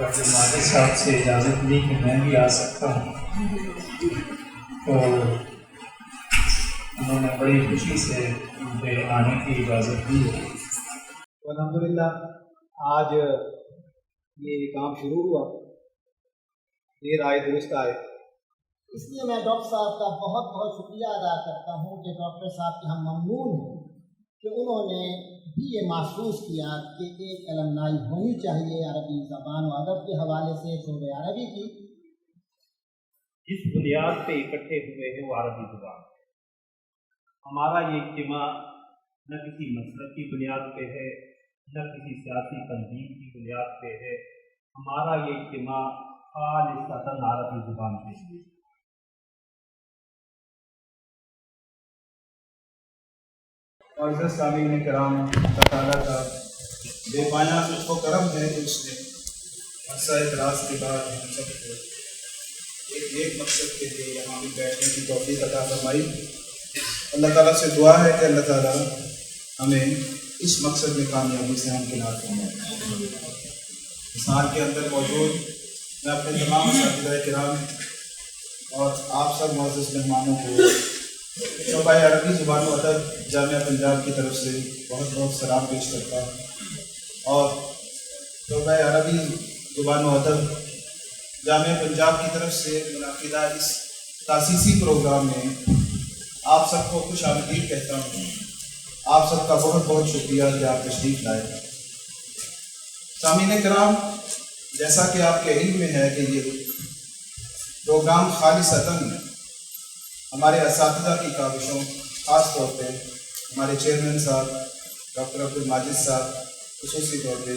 Doctor Majid صاحب سے اجازت لی کہ میں بھی آ سکتا ہوں، تو انہوں نے بڑی خوشی سے مجھے آنے کی اجازت دی ہے۔ الحمدللہ آج یہ کام شروع ہوا، دیر آئے درست آئے، اس لیے میں ڈاکٹر صاحب کا بہت بہت شکریہ ادا کرتا ہوں کہ ڈاکٹر صاحب کے ہم ممنون ہیں کہ انہوں نے بھی یہ محسوس کیا کہ ایک علمنائی ہونی چاہیے عربی زبان و ادب کے حوالے سے شعبہ عربی کی۔ جس بنیاد پہ اکٹھے ہوئے ہیں وہ عربی زبان ہے۔ ہمارا یہ اجتماع نہ کسی مذہب کی بنیاد پہ ہے، نہ کسی سیاسی تنظیم کی بنیاد پہ ہے، ہمارا یہ اجتماع خالصتاً عربی زبان پہ ہے۔ معزز سامعین کرام، اللہ تعالیٰ کا بے پایہ لطف و کرم ہے کہ اس نے عرصہ دراز کے بعد ہم سب کو ایک مقصد کے لیے یہاں بھی بیٹھنے کی توفیق عطا فرمائی۔ اللہ تعالیٰ سے دعا ہے کہ اللہ تعالیٰ ہمیں اس مقصد میں کامیابی سے ہمکنار فرمائے۔ اس حال کے اندر موجود میں اپنے تمام اساتذہ کرام اور آپ سب معزز مہمانوں کو شعبہ عربی زبان و ادب جامعہ پنجاب کی طرف سے بہت بہت سلام پیش کرتا ہوں، اور شعبہ عربی زبان و ادب جامعہ پنجاب کی طرف سے منعقدہ اس تاسیسی پروگرام میں آپ سب کو خوش آمدید کہتا ہوں۔ آپ سب کا بہت بہت شکریہ کہ آپ تشریف لائے۔ سامعین کرام، جیسا کہ آپ کے علم میں ہے کہ یہ پروگرام خالصتاً ہمارے اساتذہ کی کاوشوں، خاص طور پہ ہمارے چیئرمین صاحب ڈاکٹر عبدالماجد صاحب خصوصی طور پہ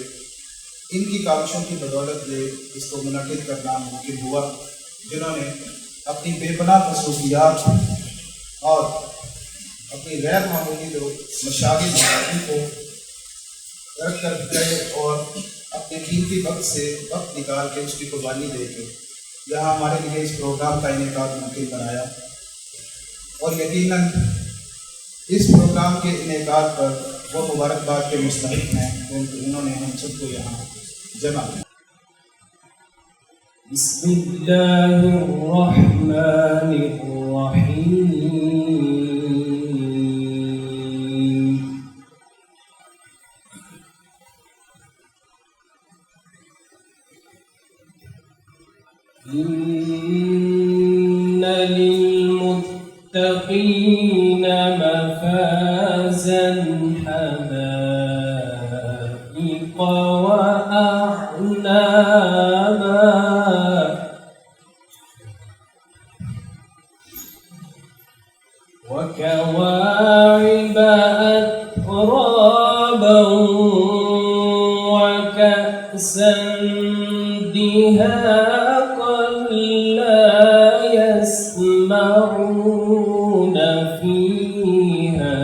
ان کی کاوشوں کی بدولت یہ اس کو منعقد کرنا ممکن ہوا، جنہوں نے اپنی بے پناہ خصوصیات اور اپنی غیر معمولی جو مشاغل مراحل کو ترک کر گئے اور اپنے قیمتی وقت سے وقت نکال کے اس کی قربانی دے کے یہاں ہمارے لیے اس پروگرام کا انعقاد ممکن بنایا، اور یقیناً اس پروگرام کے انعقاد پر وہ مبارکباد کے مستحق ہیں انہوں نے ہم سب کو یہاں جمع کیا۔ بسم اللہ الرحمن الرحیم، إن للمتقين مفازا حدائق وأعنابا وكواعب أترابا وكأسا دهاقا لا يسمعون فيها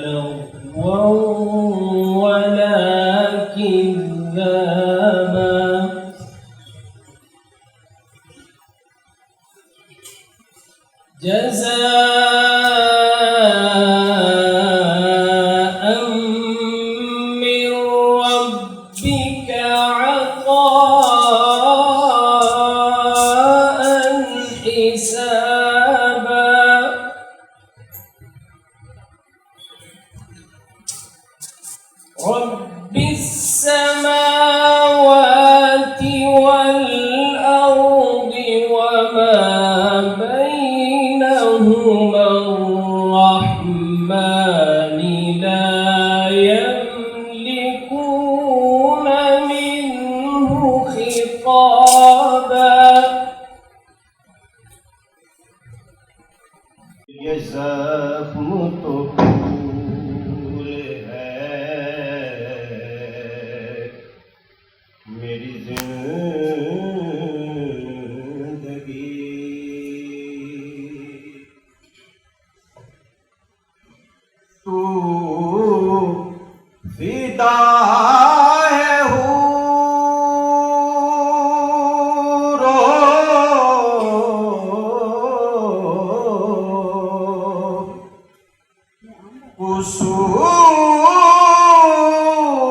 لغوا ولا كذابا جزاء من ربك عطاء حسابا رب السماوات والأرض وما بينهما الرحمن لا يملكون منه خطابا یہ زخم تو پھول ہے میری زندگی، تو فدا ہے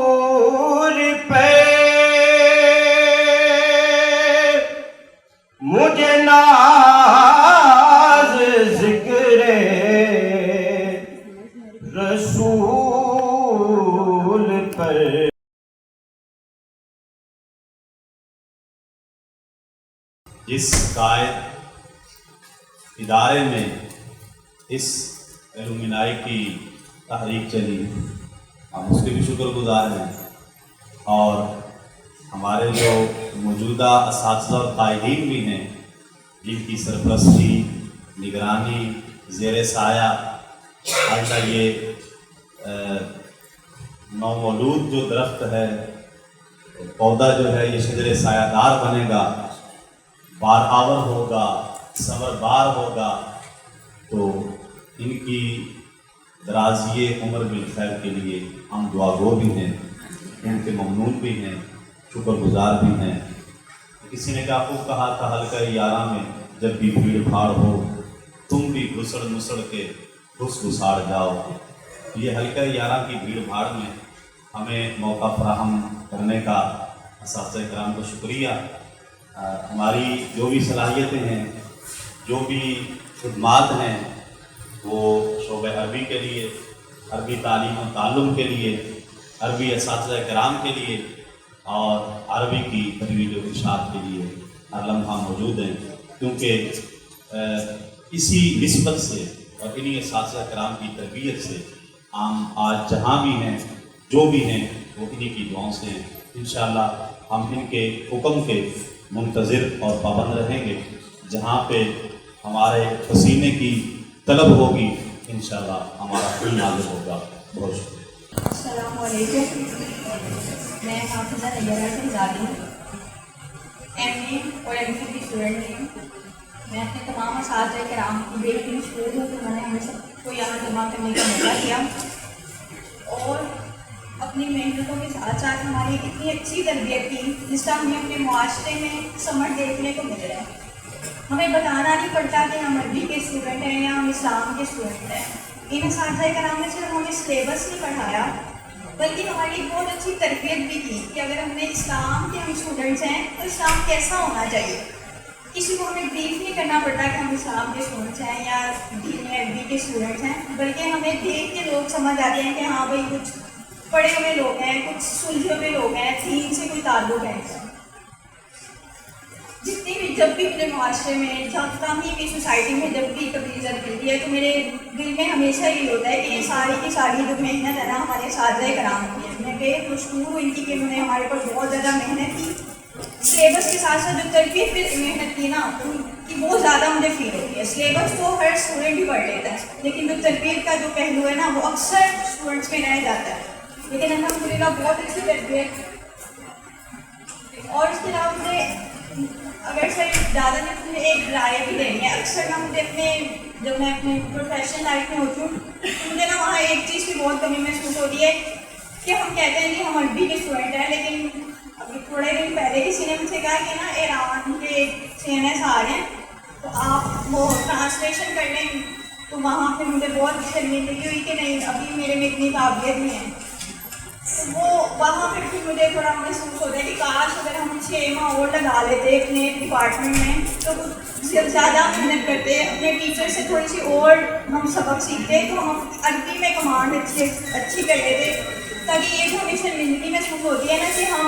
قصور پہ مجھے ناز ذکر رسول پر. جس قائد ادارے میں اس ایلومنائی کی تحریک چلی ہم اس کے بھی شکر گزار ہیں، اور ہمارے جو موجودہ اساتذہ اور قائدین بھی ہیں جن کی سرپرستی، نگرانی، زیر سایہ آج یہ نومولود جو درخت ہے، پودا جو ہے یہ شجر سایہ دار بنے گا، بار آور ہوگا، ثمر بار ہوگا، تو ان کی درازی عمر بالخیر کے لیے ہم دعا گو بھی ہیں، ان کے ممنون بھی ہیں، شکر گزار بھی ہیں. کسی نے کیا خوب کہا تھا حلقہ یارہ میں جب بھی بھیڑ بھاڑ ہو تم بھی گھسڑ مسڑ کے گھس گھساڑ جاؤ. یہ حلقہ یارہ کی بھیڑ بھاڑ میں ہمیں موقع فراہم کرنے کا اساتذہ کرام کو شکریہ. ہماری جو بھی صلاحیتیں ہیں، جو بھی خدمات ہیں، وہ شعبہ عربی کے لیے، عربی تعلیم و تعلم کے لیے، عربی اساتذہ کرام کے لیے اور عربی کی ترویج و ارشاد کے لیے ہر لمحہ موجود ہیں، کیونکہ اسی نسبت سے اور انہی اساتذہ کرام کی تربیت سے ہم آج جہاں بھی ہیں، جو بھی ہیں، وہ انہی کی دعاؤں سے ہیں. انشاءاللہ ہم ان کے حکم کے منتظر اور پابند رہیں گے. جہاں پہ ہمارے پسینے کی طلب ہوگی انشاءاللہ ہمارا کوئی نازل ہوگا. بہت شکریہ. السلام علیکم. میں حافظہ طیبہ شہزادی ہوں، MA اور MPhil کی اسٹوڈنٹ ہوں. میں اپنے تمام اساتذہ کرام کی بہت مشکور ہوں کہ انہوں نے ہمیں سب کو یہاں جمع کرنے کا موقع دیا، اور اپنی محنتوں کے ساتھ ساتھ ہماری اتنی اچھی تربیت کی جس کا ہمیں اپنے معاشرے میں سمٹ دیکھنے کو مل رہا ہے. ہمیں بتانا نہیں پڑتا کہ ہم عربی کے اسٹوڈنٹ ہیں یا ہم اسلام کے اسٹوڈنٹ ہیں. ان اساتذہ کرام نے صرف ہمیں سلیبس نہیں پڑھایا بلکہ ہماری ایک بہت اچھی تربیت بھی کی کہ اگر ہم نے اسلام کے ہم اسٹوڈنٹس ہیں تو اسلام کیسا ہونا چاہیے. کسی کو ہمیں بریف نہیں کرنا پڑتا کہ ہم اسلام کے اسٹوڈنٹس ہیں یا دین عربی کے اسٹوڈنٹس ہیں، بلکہ ہمیں دیکھ کے لوگ سمجھ آتے ہیں کہ ہاں بھائی کچھ پڑھے ہوئے لوگ ہیں، کچھ سلجھے ہوئے لوگ ہیں، دین سے کوئی تعلق ہے. جتنی بھی جب بھی میرے معاشرے میں جب کہیں بھی سوسائٹی میں جب بھی کبھی عزت ملتی ہے تو میرے دل میں ہمیشہ یہ ہوتا ہے کہ یہ ساری کی ساری جو محنت ہے نا ہمارے اساتذہ کرام کی ہے. میں بے مشکور ہوں ان کی کہ انہوں نے ہمارے پر بہت زیادہ محنت کی. سلیبس کے ساتھ ساتھ جو تربیت پہ محنت کی نا ان کی بہت زیادہ مجھے فیل ہوتی ہے. سلیبس تو ہر اسٹوڈنٹ ہی پڑھ لیتا ہے لیکن جو تربیت کا جو پہلو ہے نا وہ اکثر اسٹوڈنٹس میں رہ جاتا ہے. لیکن الحمدللہ بہت اچھی تربیت. اور اس کے علاوہ مجھے اگر سر زیادہ نے مجھے ایک رائے بھی دینی ہے. اکثر نا مجھے اپنے جب میں اپنے پروفیشنل لائف میں ہوتی ہوں تو مجھے نا وہاں ایک چیز کی بہت کمی محسوس ہوتی ہے کہ ہم کہتے ہیں کہ ہم عربی کے اسٹوڈنٹ ہیں، لیکن ابھی تھوڑے دن پہلے کسی نے مجھ سے کہا کہ نا ایران کے CNS آ رہے ہیں تو آپ وہ ٹرانسلیشن کر لیں. تو وہاں پہ مجھے بہت شرمندگی ہوئی کہ نہیں ابھی میرے میں اتنی قابلیت نہیں ہے. تو وہ وہاں پہ بھی مجھے تھوڑا محسوس ہوتا ہے کہ کاش اگر ہم 6 ماہ اور لگا لیتے اپنے ڈپارٹمنٹ میں تو زیادہ محنت کرتے، اپنے ٹیچر سے تھوڑی سی اور ہم سبق سیکھتے تو ہم عربی میں کمانڈ اچھی کر لیتے، تاکہ یہ جو ہمیں شرمندگی محسوس ہوتی ہے نا کہ ہم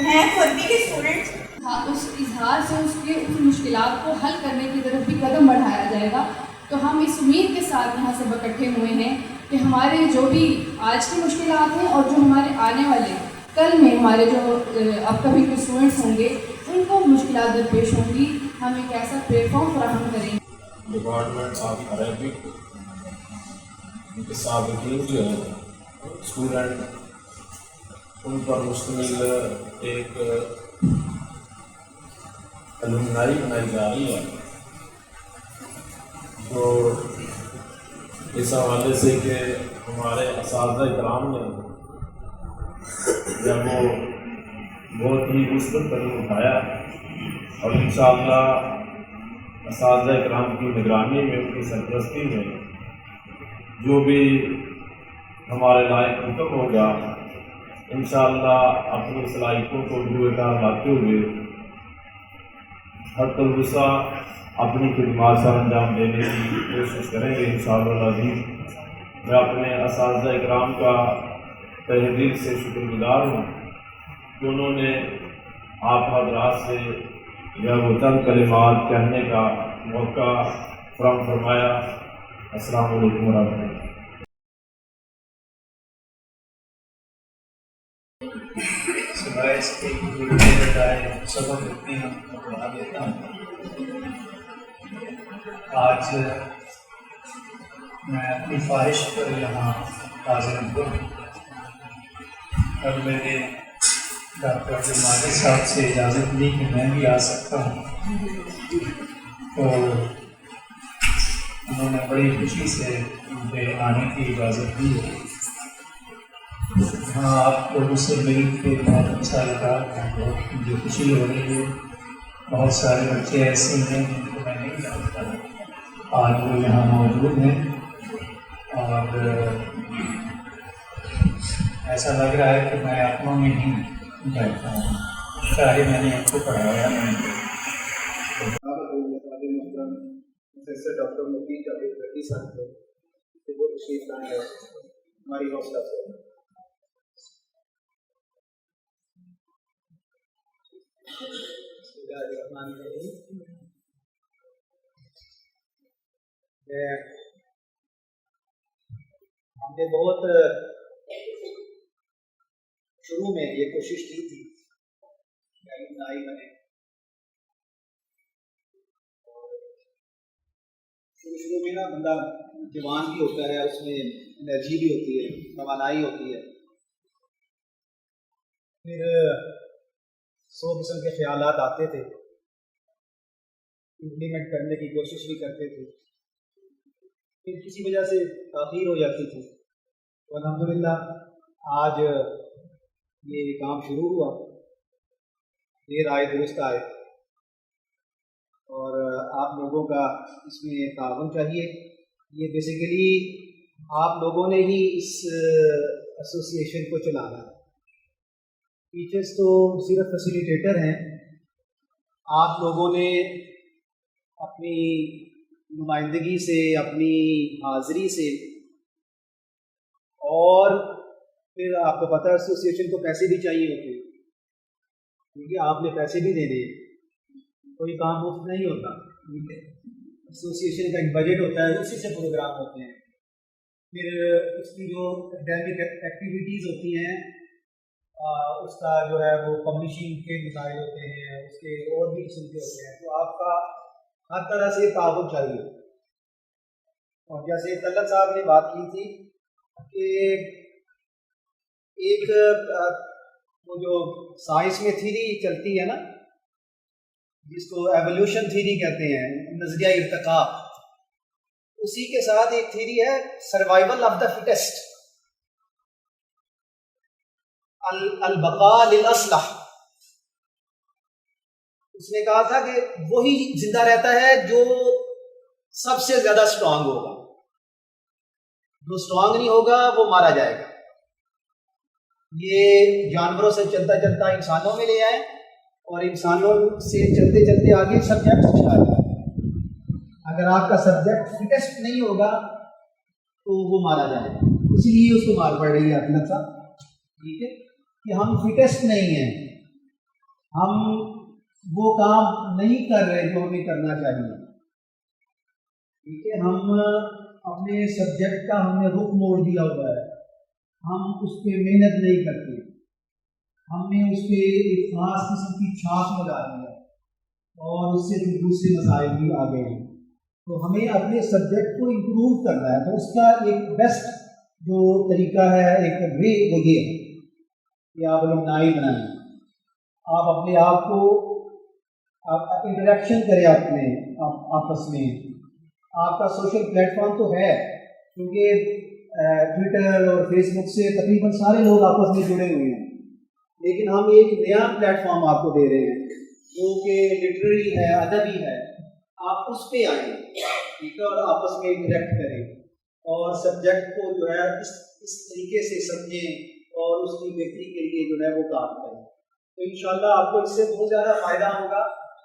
ہیں تو عربی کے اسٹوڈنٹ. ہاں اس اظہار سے اس مشکلات کو حل کرنے کی طرف بھی قدم بڑھایا جائے گا. تو ہم اس امید کے ساتھ یہاں سے اکٹھے ہوئے ہیں کہ ہمارے جو بھی آج کی مشکلات ہیں اور جو ہمارے آنے والے کل میں ہمارے جو اب کبھی کے اسٹوڈنٹس ہوں گے ان کو مشکلات درپیش ہوں گی، ہم ایک ایسا پلیٹ فارم فراہم کریں گے. ڈپارٹمنٹ آف عربک کے سابقین جو ہیں اسٹوڈنٹ ان پر مشتمل ایک الومنائی بنائی جا رہی ہے، تو اس حوالے سے کہ ہمارے اساتذہ کرام نے جب وہ بہت ہی مثبت قدم اٹھایا اور انشاءاللہ اساتذہ کرام کی نگرانی میں ان کی سرپرستی میں جو بھی ہمارے لائق حکم ہوگا انشاءاللہ اپنی صلاحیتوں کو روئے کار لاتے ہوئے حد الوسع اپنی خدمات سر انجام دینے کی کوشش کریں گے انشاءاللہ العزیز۔ میں اپنے اساتذہ اکرام کا تہ دل سے شکر گزار ہوں کہ انہوں نے آپ حضرات سے وہ چند کلمات کہنے کا موقع فراہم فرمایا۔ السلام علیکم ورحمۃ اللہ۔ سوائے اس کے گرو کے بجائے سبق اتنی ہم پڑھا دیتا ہوں۔ آج میں اپنی خواہش پر یہاں حاضر ہوں۔ اب میں نے ڈاکٹر عبدالماجد صاحب سے اجازت لی کہ میں بھی آ سکتا ہوں، تو انہوں نے بڑی خوشی سے مجھے آنے کی اجازت دی ہے۔ ہاں، آپ لوگوں سے مل کے بہت اچھا لگا، بہت مجھے خوشی ہو رہی ہے۔ بہت سارے بچے ایسے ہیں جن کو میں نہیں جانتا، آج وہ یہاں موجود ہیں اور ایسا لگ رہا ہے کہ میں اپنوں میں ہی بیٹھا ہوں، چاہے میں نے ان کو پڑھایا نہیں۔ ڈاکٹر مفید جاوید ردی صاحب کو وہ تشریف لائے ہیں ہماری حوصلہ سے۔ بسم اللہ الرحمن الرحیم۔ ہم نے بہت شروع میں یہ کوشش کی تھی کہ نائی بنے، شروع میں نا بندہ جوان بھی ہوتا ہے، اس میں انرجی بھی ہوتی ہے، توانائی ہوتی ہے، پھر 100 قسم کے خیالات آتے تھے، امپلیمنٹ کرنے کی کوشش بھی کرتے تھے، پھر کسی وجہ سے تاخیر ہو جاتی تھی، تو الحمدللہ آج یہ کام شروع ہوا، دیر آئے درست آئے، اور آپ لوگوں کا اس میں تعاون چاہیے۔ یہ بیسیکلی آپ لوگوں نے ہی اس ایسوسیشن کو چلانا ہے، ٹیچرس تو صرف فیسیلیٹیٹر ہیں، آپ لوگوں نے اپنی نمائندگی سے، اپنی حاضری سے، اور پھر آپ کو پتہ ہے ایسوسیشن کو پیسے بھی چاہیے ہوتے ہیں، کیونکہ آپ نے پیسے بھی دینے ہیں، کوئی کام مفت نہیں ہوتا، ایسوسیشن کا ایک بجٹ ہوتا ہے، اسی سے پروگرام ہوتے ہیں، پھر اس کی جو اکیڈیمک ایکٹیویٹیز ہوتی ہیں اس کا جو ہے وہ پبلشنگ کے مسائل ہوتے ہیں، اس کے اور بھی قسم کے ہوتے ہیں، تو آپ کا ہر طرح سے تعاون چاہیے۔ اور جیسے طلعت صاحب نے بات کی تھی کہ ایک وہ جو سائنس میں تھیری چلتی ہے نا، جس کو ایولیوشن تھیری کہتے ہیں، نظریہ ارتقاء، اسی کے ساتھ ایک تھیری ہے سروائیول آف دا فٹسٹ، البقاء للاصلح۔ اس نے کہا تھا کہ وہی زندہ رہتا ہے جو سب سے زیادہ اسٹرانگ ہوگا، جو اسٹرانگ نہیں ہوگا وہ مارا جائے گا۔ یہ جانوروں سے چلتا چلتا انسانوں میں لے آئے، اور انسانوں سے چلتے چلتے آگے سبجیکٹ پہنچا جائے۔ اگر آپ کا سبجیکٹ فٹسٹ نہیں ہوگا تو وہ مارا جائے گا، اس لیے اس کو مار پڑ رہی ہے اپنا سا، ٹھیک ہے، کہ ہم فٹسٹ نہیں ہیں، ہم وہ کام نہیں کر رہے جو ہمیں کرنا چاہیے، ٹھیک ہے، ہم اپنے سبجیکٹ کا ہم نے رخ موڑ دیا ہوا ہے، ہم اس پہ محنت نہیں کرتے، ہم نے اس پہ ایک خاص قسم کی چھاپ لگا دی ہے، اور اس سے دوسرے مسائل بھی آ گئے ہیں، تو ہمیں اپنے سبجیکٹ کو امپروو کرنا ہے۔ تو اس کا ایک بیسٹ جو طریقہ ہے، ایک وے، وہ یہ ہے کہ آپ الومنائی بنائیں، آپ اپنے آپ کو آپ انٹریکشن کریں اپنے آپس میں، آپ کا سوشل پلیٹ فارم تو ہے، کیونکہ ٹویٹر اور فیس بک سے تقریباً سارے لوگ آپس میں جڑے ہوئے ہیں، لیکن ہم ایک نیا پلیٹ فارم آپ کو دے رہے ہیں جو کہ لٹریری ہے، ادبی ہے، آپ اس پہ آئیں، ٹھیک ہے، اور آپس میں انٹریکٹ کریں، اور سبجیکٹ کو جو ہے اس طریقے سے سمجھیں اور اس کی بہتری کے لیے جو ہے وہ کام کریں، تو انشاءاللہ آپ کو اس سے بہت زیادہ فائدہ ہوگا۔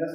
10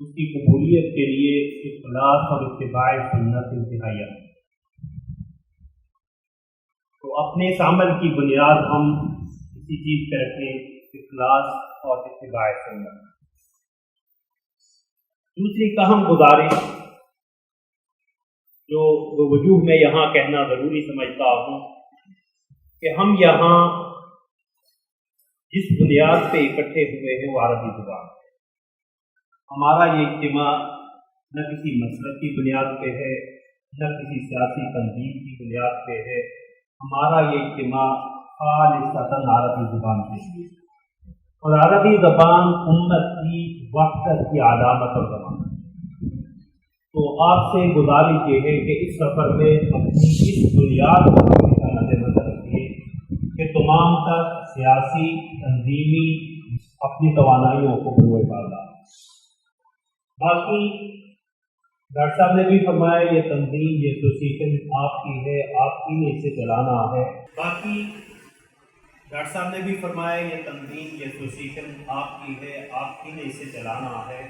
اس کی قبولیت کے لیے اخلاص اور اتباع سنت انتہائی اہم ہے۔ تو اپنے اس عمل کی بنیاد ہم اسی چیز پہ رکھیں، اخلاص اور اتباع سنت۔ دوسری اہم گزارش جو وجوہ میں یہاں کہنا ضروری سمجھتا ہوں کہ ہم یہاں جس بنیاد پہ اکٹھے ہوئے ہیں وہ عربی زبان ہے۔ ہمارا یہ اجتماع نہ کسی مسلک کی بنیاد پہ ہے، نہ کسی سیاسی تنظیم کی بنیاد پہ ہے، ہمارا یہ اجتماع خالصتاً عربی زبان کے لیے، اور عربی زبان امت کی وحدت کی علامت اور ضمانت۔ تو آپ سے گزارش یہ ہے کہ اس سفر میں اپنی اس بنیاد کو مد نظر رکھیے کہ تمام تر سیاسی تنظیمی اپنی توانائیوں کو بروئے ڈالا۔ باقی ڈاکٹر صاحب نے بھی فرمایا یہ تنظیم، یہ ایسوسیشن آپ کی ہے، آپ ہی نے اسے چلانا ہے۔ باقی ڈاکٹر صاحب نے بھی فرمایا یہ تنظیم، یہ ایسوسیشن آپ کی ہے، آپ ہی نے اسے چلانا ہے۔